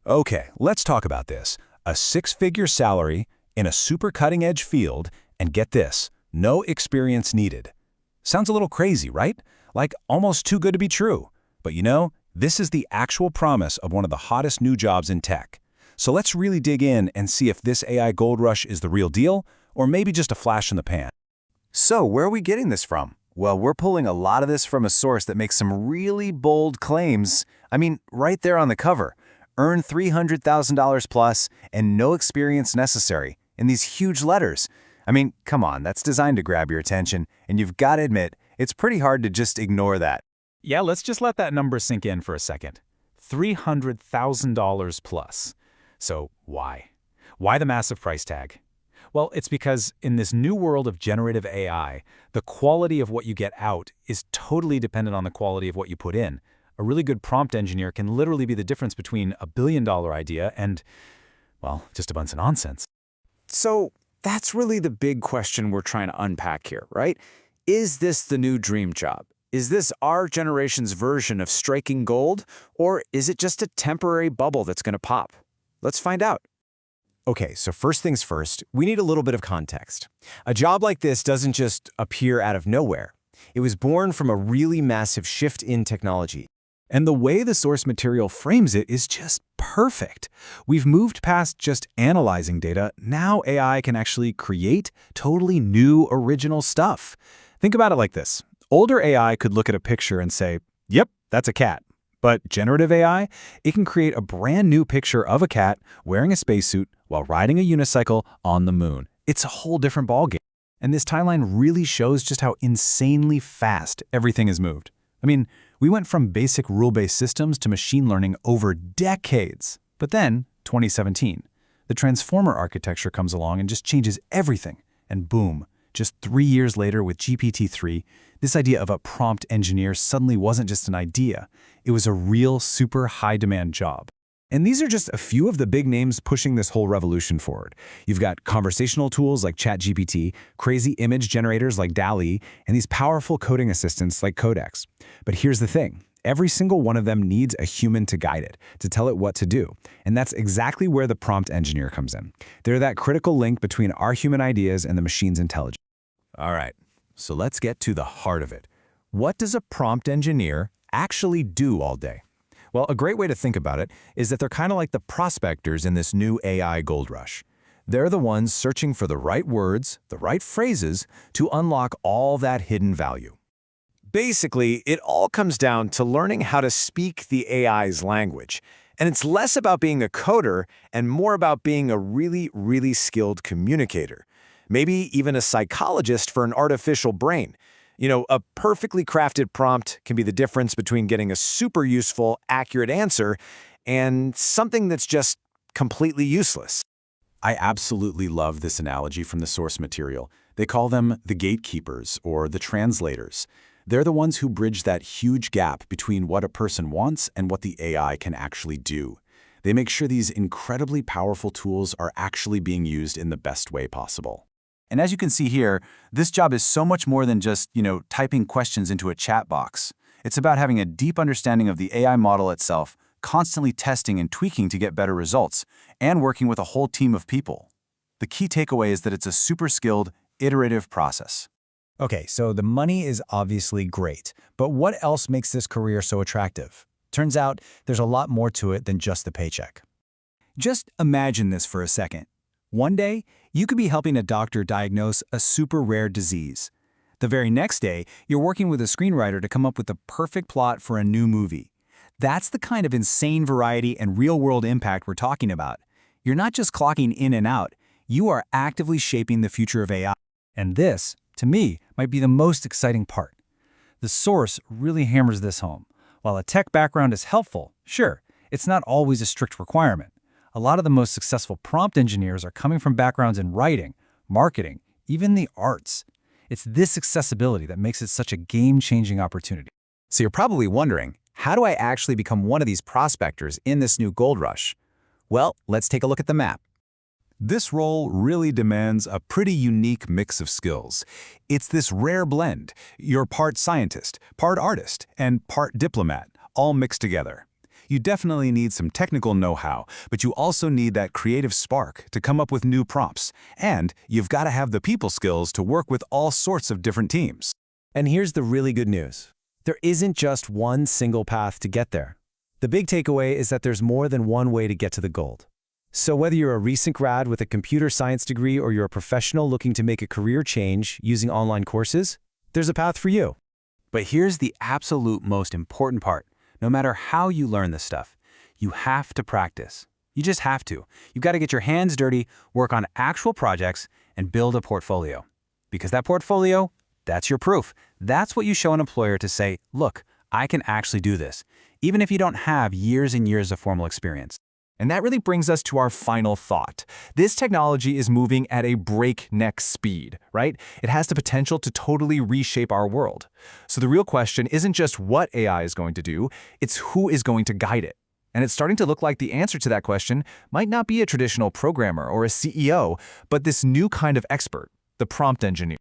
Okay, let's talk about this. A six-figure salary in a super cutting-edge field, and get this, no experience needed. Sounds a little crazy, right? Like almost too good to be true. But you know, this is the actual promise of one of the hottest new jobs in tech. So let's really dig in and see if this AI gold rush is the real deal, or maybe just a flash in the pan. So where are we getting this from? Well, we're pulling a lot of this from a source that makes some really bold claims. I mean, right there on the cover. Earn $300,000 plus and no experience necessary in these huge letters. I mean, come on, that's designed to grab your attention, and you've got to admit, it's pretty hard to just ignore that. Yeah, let's just let that number sink in for a second. $300,000 plus. So why? Why the massive price tag? Well, it's because in this new world of generative AI, the quality of what you get out is totally dependent on the quality of what you put in. A really good prompt engineer can literally be the difference between a billion-dollar idea and, well, just a bunch of nonsense. So that's really the big question we're trying to unpack here, right? Is this the new dream job? Is this our generation's version of striking gold, or is it just a temporary bubble that's going to pop? Let's find out. Okay, so first things first, we need a little bit of context. A job like this doesn't just appear out of nowhere. It was born from a really massive shift in technology. And the way the source material frames it is just perfect. We've moved past just analyzing data. Now AI can actually create totally new, original stuff. Think about it like this. Older AI could look at a picture and say, yep, that's a cat. But generative AI, it can create a brand new picture of a cat wearing a spacesuit while riding a unicycle on the moon. It's a whole different ballgame. And this timeline really shows just how insanely fast everything has moved. I mean, we went from basic rule-based systems to machine learning over decades. But then, 2017, the transformer architecture comes along and just changes everything. And boom, just 3 years later with GPT-3, this idea of a prompt engineer suddenly wasn't just an idea. It was a real super high-demand job. And these are just a few of the big names pushing this whole revolution forward. You've got conversational tools like ChatGPT, crazy image generators like DALL-E, and these powerful coding assistants like Codex. But here's the thing. Every single one of them needs a human to guide it, to tell it what to do. And that's exactly where the prompt engineer comes in. They're that critical link between our human ideas and the machine's intelligence. All right, so let's get to the heart of it. What does a prompt engineer actually do all day? Well, a great way to think about it is that they're kind of like the prospectors in this new AI gold rush. They're the ones searching for the right words, the right phrases, to unlock all that hidden value. Basically, it all comes down to learning how to speak the AI's language. And it's less about being a coder and more about being a really, really skilled communicator. Maybe even a psychologist for an artificial brain. You know, a perfectly crafted prompt can be the difference between getting a super useful, accurate answer and something that's just completely useless. I absolutely love this analogy from the source material. They call them the gatekeepers or the translators. They're the ones who bridge that huge gap between what a person wants and what the AI can actually do. They make sure these incredibly powerful tools are actually being used in the best way possible. And as you can see here, this job is so much more than just, typing questions into a chat box. It's about having a deep understanding of the AI model itself, constantly testing and tweaking to get better results, and working with a whole team of people. The key takeaway is that it's a super skilled, iterative process. Okay, so the money is obviously great, but what else makes this career so attractive? Turns out there's a lot more to it than just the paycheck. Just imagine this for a second. One day, you could be helping a doctor diagnose a super rare disease. The very next day, you're working with a screenwriter to come up with the perfect plot for a new movie. That's the kind of insane variety and real-world impact we're talking about. You're not just clocking in and out, you are actively shaping the future of AI. And this, to me, might be the most exciting part. The source really hammers this home. While a tech background is helpful, sure, it's not always a strict requirement. A lot of the most successful prompt engineers are coming from backgrounds in writing, marketing, even the arts. It's this accessibility that makes it such a game-changing opportunity. So you're probably wondering, how do I actually become one of these prospectors in this new gold rush? Well, let's take a look at the map. This role really demands a pretty unique mix of skills. It's this rare blend. You're part scientist, part artist, and part diplomat, all mixed together. You definitely need some technical know-how, but you also need that creative spark to come up with new prompts. And you've got to have the people skills to work with all sorts of different teams. And here's the really good news. There isn't just one single path to get there. The big takeaway is that there's more than one way to get to the gold. So whether you're a recent grad with a computer science degree or you're a professional looking to make a career change using online courses, there's a path for you. But here's the absolute most important part. No matter how you learn this stuff, you have to practice. You just have to. You've got to get your hands dirty, work on actual projects, and build a portfolio. Because that portfolio, that's your proof. That's what you show an employer to say, look, I can actually do this, even if you don't have years and years of formal experience. And that really brings us to our final thought. This technology is moving at a breakneck speed, right? It has the potential to totally reshape our world. So the real question isn't just what AI is going to do, it's who is going to guide it. And it's starting to look like the answer to that question might not be a traditional programmer or a CEO, but this new kind of expert, the prompt engineer.